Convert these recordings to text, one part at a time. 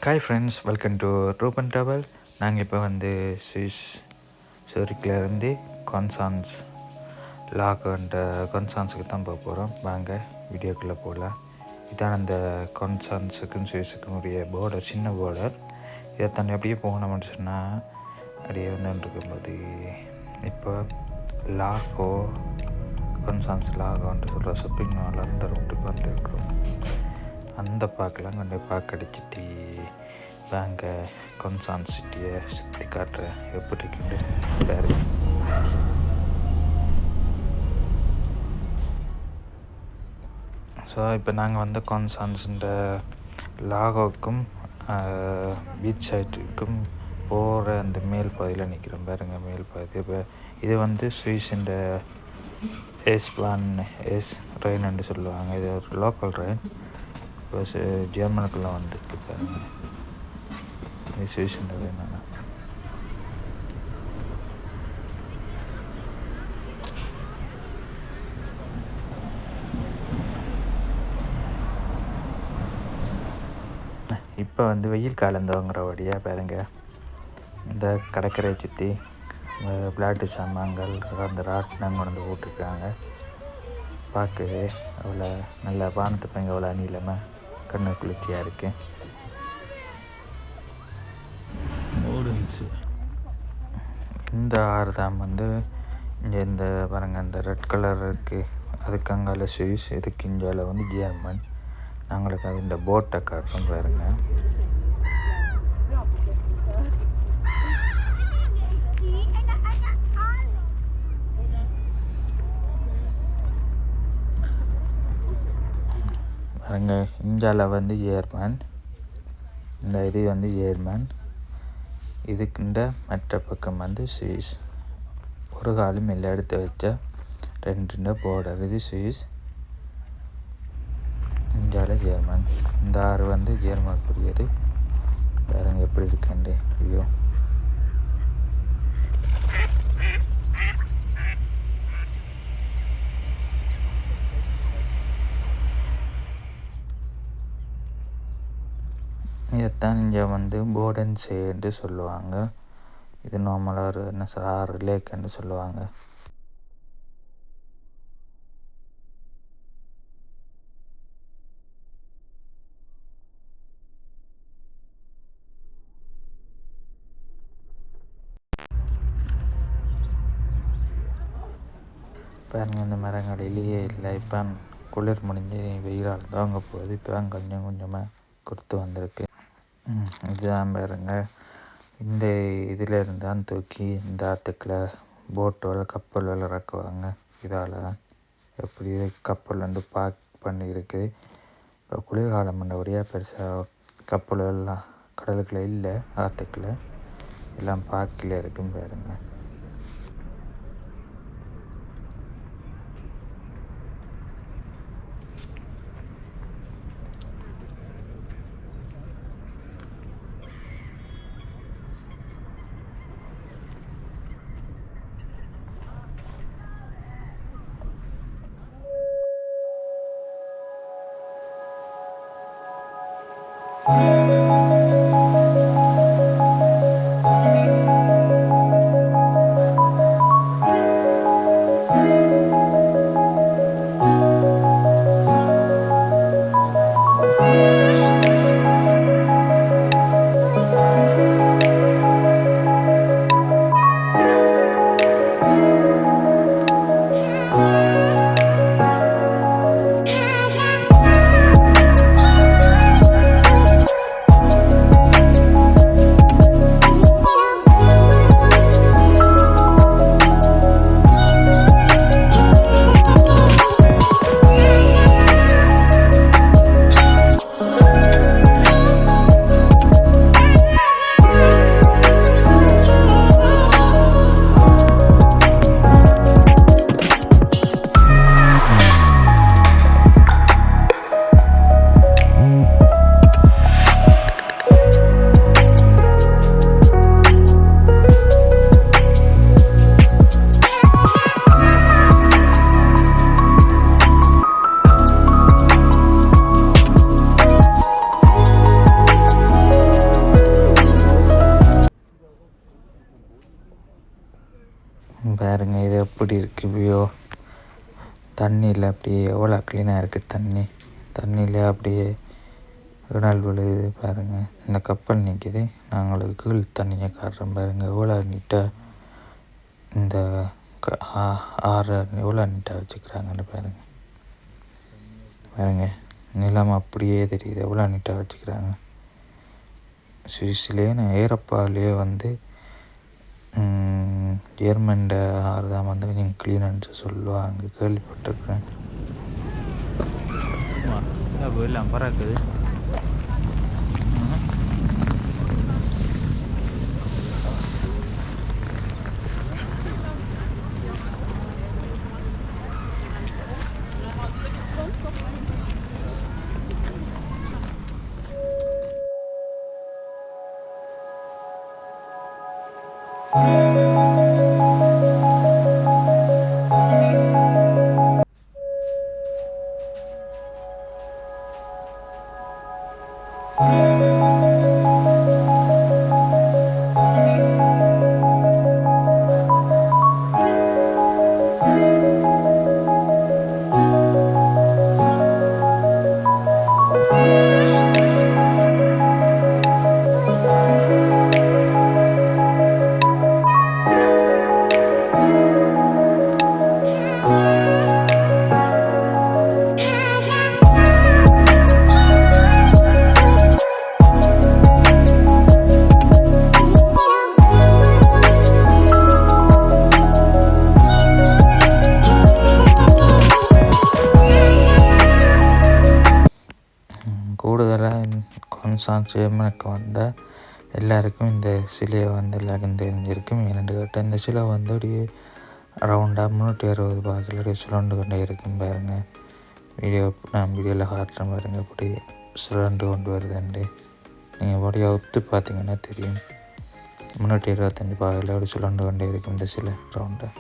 Hi friends, welcome to Ruban travel. நாங்கள் இப்போ வந்து சுவிஸ் சூரிக்கிலேருந்து கான்ஸ்டான்ஸ் லாக்ன்ற கான்ஸ்டான்ஸுக்கு தான் போக போகிறோம். வாங்க வீடியோக்குள்ளே போகலாம். இதான் அந்த கான்ஸ்டான்ஸுக்கும் சுவிஸுக்கும் உரிய பார்டர், சின்ன பார்டர். இதை தாண்டி அப்படியே போகணும்னு சொன்னால் அப்படியே வந்துட்டு இருக்கும்போது இப்போ லாகோ கான்ஸ்டான்ஸ் லாகோன்ட்டு சொல்கிற ஷாப்பிங் மால் அந்த ரூட்டுக்கு வந்துருக்குறோம். அந்த பார்க்கலாம் கொண்டு பார்க்க அடிச்சுட்டு வாங்க கான்ஸ்டான்ஸ் சிட்டியை சுற்றி காட்டுறேன் எப்படி இருக்குன்னு பாரு. ஸோ இப்போ நாங்கள் வந்து கான்ஸ்டான்ஸுன்ற லாகோவுக்கும் பீச் சைட்டுக்கும் போகிற அந்த மேல் பகுதியில் நிற்கிறோம் பாருங்க. மேல் பகுதி இப்போ இது வந்து சுவிஸுன்ற எஸ் ரெயின்னு சொல்லுவாங்க. இது ஒரு லோக்கல் ரெயின். இப்போ ஜெர்மனுக்குள்ளே வந்துருக்கு பாருங்க. இது சுவிஸுன்ற ரெயின். இப்போ வந்து வெயில் காலந்தவங்கிற வழியாக பாருங்க. இந்த கடற்கரையை சுற்றி விளையாட்டு சாமான்கள் அந்த ராட்டினம் கொண்டு போட்டிருக்காங்க. பார்க்கவே அவ்வளோ நல்ல வானத்தை பங்க அவ்வளோ நீளமாக கண்ணு குளிர்ச்சியாக இருக்குது. இந்த ஆறு தான் வந்து இங்கே இந்த பாருங்க, இந்த ரெட் கலர் இருக்குது. அதுக்கு அங்கால சுவிஸ், இதுக்கு இந்தியாவில் வந்து ஜெர்மன். நாங்களுக்கு அது இந்த போட்டை காட்டுறோம் பாருங்க. பாருங்க, இந்தியாவில் வந்து ஜெர்மன், இந்த இது வந்து ஜெர்மன், இதுக்கு இந்த மற்ற பக்கம் வந்து சுவிஸ். ஒரு காலம் இல்லை எடுத்து வச்ச ரெண்டு பார்டர். இது சுவிஸ், இந்தியாவில் ஜெர்மன். இந்த ஆறு வந்து ஜெர்மனுக்குரியது. பாருங்க எப்படி இருக்குண்டு வியூ. இதைத்தான் இங்கே வந்து போடன்சேன்னு சொல்லுவாங்க. இது நார்மலாக ஒரு என்ன சார் 6 லேக்குன்னு சொல்லுவாங்க. பாருங்க, இந்த மரங்களிலேயே இல்லை. இப்போ குளிர் முடிஞ்சு வெயிலால் தாங்க போகுது. இப்போ கொஞ்சம் கொஞ்சமாக கொடுத்து வந்திருக்கு. இதுதான் பாருங்க, இந்த இதில் இருந்தான் தூக்கி இந்த ஆற்றுக்குள்ள போட்டு கப்பல் இறக்குவாங்க. இதால் தான் எப்படி கப்பல் வந்து பார்க் பண்ணி இருக்குது. இப்போ குளிர்காலம் பண்ணபடியாக பெருசாக கப்பல் எல்லாம் கடலுக்குள்ளே இல்லை, ஆற்றுக்குள்ள எல்லாம் பார்க்கில் இருக்குன்னு பாருங்க. பாருங்க இது எப்படி இருக்குது வியூ. தண்ணியில் அப்படியே எவ்வளோ க்ளீனாக இருக்குது தண்ணியில் அப்படியே விடால் விழுது பாருங்கள். இந்த கப்பல் நிற்கிது. நான் உங்களுக்கு கீழ் தண்ணியை காட்டுறேன் பாருங்கள். எவ்வளோ நீட்டாக இந்த ஆறு எவ்வளோ நீட்டாக வச்சுக்கிறாங்கன்னு பாருங்கள். நிலம் அப்படியே தெரியுது, எவ்வளோ நீட்டாக வச்சுக்கிறாங்க. சுவிஸ்லேயே நான் ஏரோப்பாவிலேயே வந்து ஜெர்மன்ட ஆறு தான் வந்து நீங்கள் க்ளீனு சொல்லுவாங்க, கேள்விப்பட்டிருக்கிறேன். எல்லாம் பறக்குது. கூடுதலாக கொன்சான்ஸ் ஜெர்மனுக்கு வந்தால் எல்லாருக்கும் இந்த சிலையை வந்து எல்லாருக்கும் தெரிஞ்சிருக்கும். என்னென்னு கேட்டால் இந்த சிலை வந்து அப்படியே ரவுண்டாக 360 பாகையில் அப்படியே சுழண்டு கொண்டே இருக்கும் பாருங்கள். நான் வீடியோவில் காட்டுறேன் பாருங்கள், அப்படி சுழண்டு கொண்டு வருதுண்டு. நீங்கள் அப்படியே ஒத்து பார்த்தீங்கன்னா தெரியும். 325 பாகையில் அப்படி சுழண்டு கொண்டே இருக்கும் இந்த சிலை ரவுண்டாக.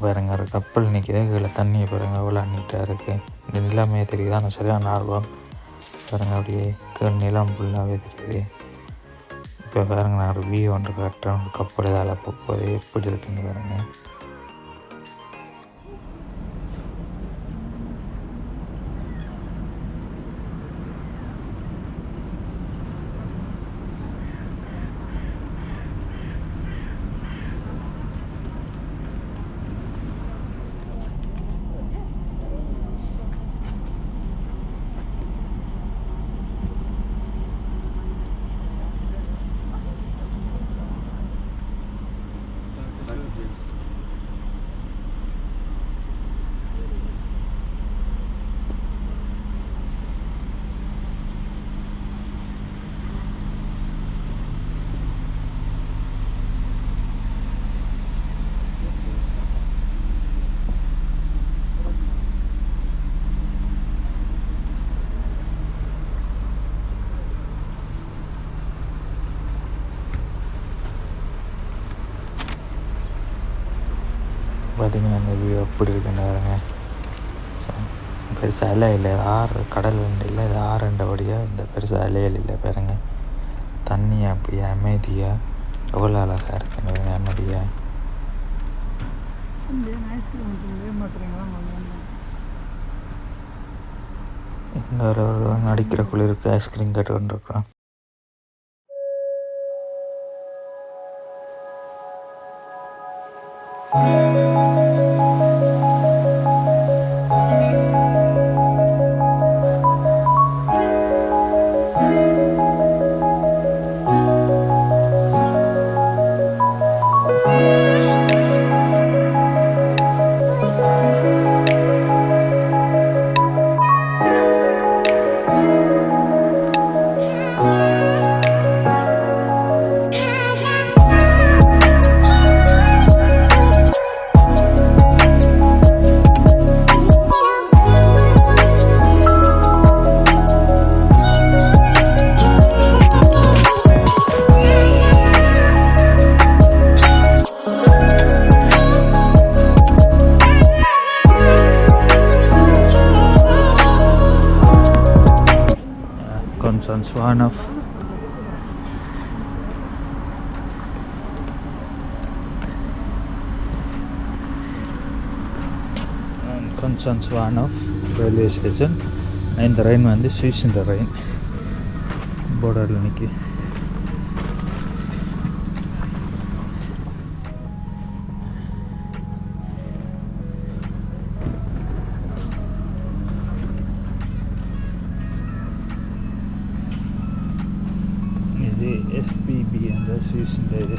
பாருங்க ஒரு கப்பல் நிற்கிது, கீழே தண்ணியை பாருங்க அவ்வளோ நீட்டாக இருக்குது. இந்த நிலமே தெரியுது, ஆனால் சரியான ஆர்வம் பாருங்கள். அப்படியே கீழ் நிலம் ஃபுல்லாகவே தெரியுது. இப்போ பாருங்க நான் ஒரு வியூ ஒன்று காட்டுறேன். ஒரு கப்பல் இதால் போகுது, எப்படி இருக்குன்னு பாருங்கள். பார்த்திங்கன்னா இந்த வியூ எப்படி இருக்குன்னு பாருங்க. பெருசாக அலை இல்லை, ஆறு கடல் உண்டு இல்லை, இது ஆறுண்டபடியாக இந்த பெருசாக அலைகள் இல்லை பாருங்க. தண்ணி அப்படியே அமைதியாக எவ்வளோ அழகாக இருக்குன்னு அமைதியாக. இந்த ஒரு நடிக்கிற குளிருக்கு ஐஸ்கிரீம் கேட்டு கொண்டிருக்கிறோம். Konstanz Bahnhof. Konstanz Bahnhof railway station. இந்த ரயின் வந்து ஸ்விஸ் இந்த ரயின் பார்டரில் நிற்கி. இது SPB என்ற ஸ்விஸ் இது.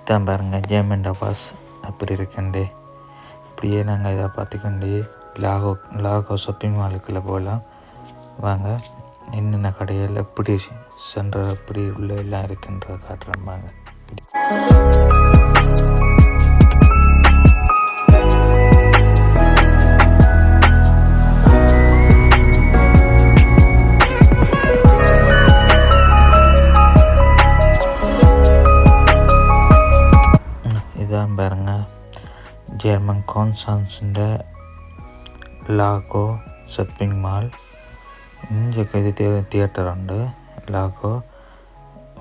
தான் பாருங்கள் ஜேமன் டவாஸ் அப்படி இருக்கண்டே. அப்படியே நாங்கள் இதை பார்த்துக்கொண்டு லாகோ ஷாப்பிங் மாலுக்குள்ளே போகலாம் வாங்க. என்னென்ன கடையில் எப்படி சென்ற எப்படி உள்ள எல்லாம் இருக்குன்றதை காட்டுறோம் வாங்க. இதான் பாருங்க ஜெர்மன் கான்ஸ்டான்ஸின் லாகோ ஷாப்பிங் மால். இங்கே இது தியேட்டர் உண்டு லாகோ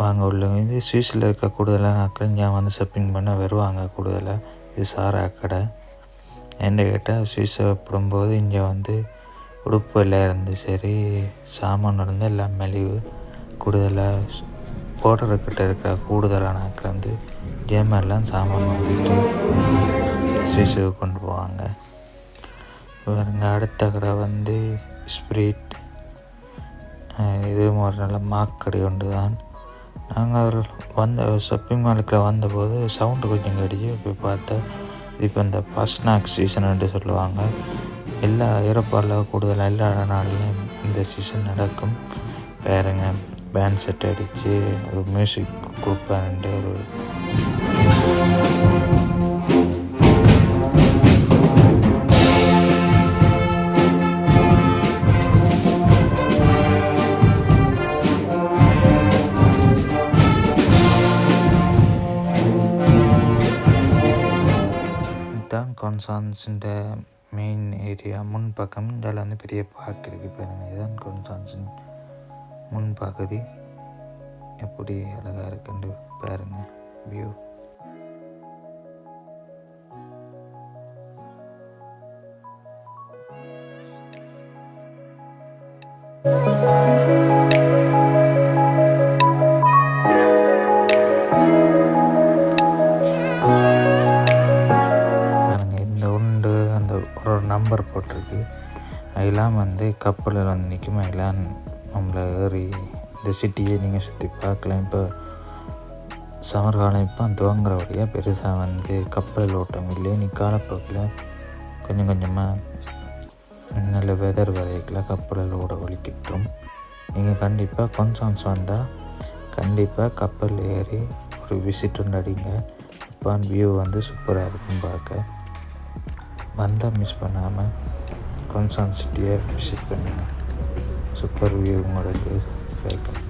வாங்க உள்ள. இது ஸ்விஸில் இருக்க கூடுதலாக நாட்கள் இங்கே வந்து ஷாப்பிங் பண்ண வருவாங்க கூடுதலாக. இது சாரா கடை. என்ன கேட்டால் ஸ்விஸை போடும்போது இங்கே வந்து உடுப்பு எல்லாம் இருந்து சரி சாமான் இருந்து எல்லாம் மலிவு. கூடுதலாக போர்டர்கிட்ட இருக்கிற கூடுதலான நாட்கள் வந்து ஜேர்மன்லாம் சாமான் வாங்கிட்டு ஸ்விஸுக்கு கொண்டு போவாங்க. பாருங்க அடுத்த கடை வந்து ஸ்பிரிட். இது ஒரு நல்ல மாக்கடை ஒன்று தான். நாங்கள் வந்த ஷாப்பிங் மாலுக்குள்ள வந்தபோது சவுண்டு கொஞ்சம் கடிச்சு போய் பார்த்தா இப்போ இந்த பஸ்நாக் சீசன் சொல்லுவாங்க. எல்லா ஐரோப்பாவில் கூடுதலாக எல்லா நாள்லையும் இந்த சீசன் நடக்கும். பாருங்க பேண்ட் செட் அடித்து ஒரு மியூசிக் குரூப் பேண்ட் ஒரு இதுதான் கான்ஸ்டான்ஸின் மெயின் ஏரியா. முன்பக்கம் இதில் வந்து பெரிய பார்க் இருக்குது பாருங்கள். இதுதான் கான்ஸ்டான்ஸின் முன்பகுதி. எப்படி அழகாக இருக்குன்னு பாருங்கள் வியூ. இந்த உண்டு அந்த ஒரு நம்பர் போட்டிருக்கு. அதெல்லாம் வந்து கப்பலில் வந்து நிற்கும். அதெல்லாம் நம்மளை ஏறி இந்த சிட்டியை நீங்கள் சுற்றி பார்க்கலாம். இப்போ சமர் காலம் இப்போ துவங்குற வழியாக பெருசாக வந்து கப்பல் ஓட்டம் இல்லை. நீ காலப்போக்கில் கொஞ்சம் கொஞ்சமாக நல்ல வெதர் வரைக்கல கப்பலில் ஓட ஒழிக்கிட்டோம். நீங்கள் கண்டிப்பாக கான்ஸ்டான்ஸ் வந்தால் கண்டிப்பாக கப்பல் ஏறி ஒரு விசிட் ஒன்று அடிங்க. இப்போ வியூ வந்து சூப்பராக இருக்கும் பார்க்க. வந்தால் மிஸ் பண்ணாமல் கான்ஸ்டான்ஸ் சிட்டியை விசிட் பண்ணுங்கள். சூப்பர் வியூ உங்களுக்கு கிடைக்கும்.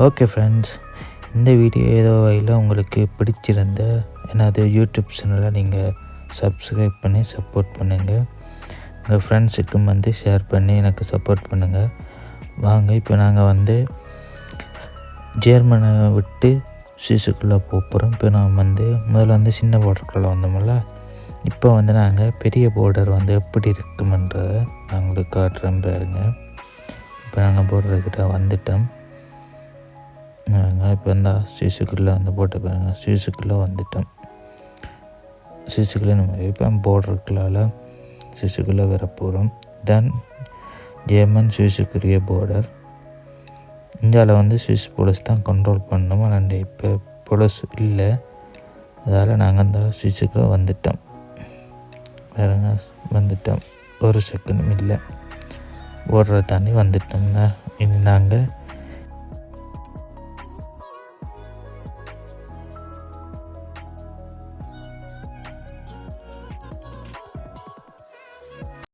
ஓகே ஃப்ரெண்ட்ஸ், இந்த வீடியோ ஏதோ வகையில் உங்களுக்கு பிடிச்சிருந்த எனது யூடியூப் சேனலை நீங்கள் சப்ஸ்கிரைப் பண்ணி சப்போர்ட் பண்ணுங்கள். உங்கள் ஃப்ரெண்ட்ஸுக்கும் வந்து ஷேர் பண்ணி எனக்கு சப்போர்ட் பண்ணுங்கள். வாங்க இப்போ நாங்கள் வந்து ஜெர்மனை விட்டு சுவிஸுக்குள்ளே போகிறோம். இப்போ நான் வந்து முதல்ல வந்து சின்ன பார்டருக்குள்ளே வந்தோம்ல, இப்போ வந்து நாங்கள் பெரிய பார்டர் வந்து எப்படி இருக்குமென்றதை நான் உங்களுக்கு காட்டுறேன் பாருங்க. இப்போ நாங்கள் பார்டர்கிட்ட வந்துட்டோம். இப்போ இந்த சுவிஸுக்குள்ளே வந்து போட்டு பாருங்கள், சுவிஸுக்குள்ளே வந்துட்டோம். சுவிஸுக்குள்ளே நம்ம இப்போ பார்டருக்குள்ளால் சுவிஸுக்குள்ளே வர போகிறோம். தென் ஜெர்மன் சுவிஸுக்குரிய பார்டர். இந்தியாவில் வந்து சுவிஸ் போலீஸ் தான் கண்ட்ரோல் பண்ணோம். ஆனால் இப்போ போலீஸ் இல்லை, அதால் நாங்கள் அந்த சுவிஸுக்குள்ளே வந்துட்டோம். வேறுங்க வந்துட்டோம், ஒரு செகண்டும் இல்லை, பார்டரை தாண்டி வந்துட்டோம்னா இனி நாங்கள்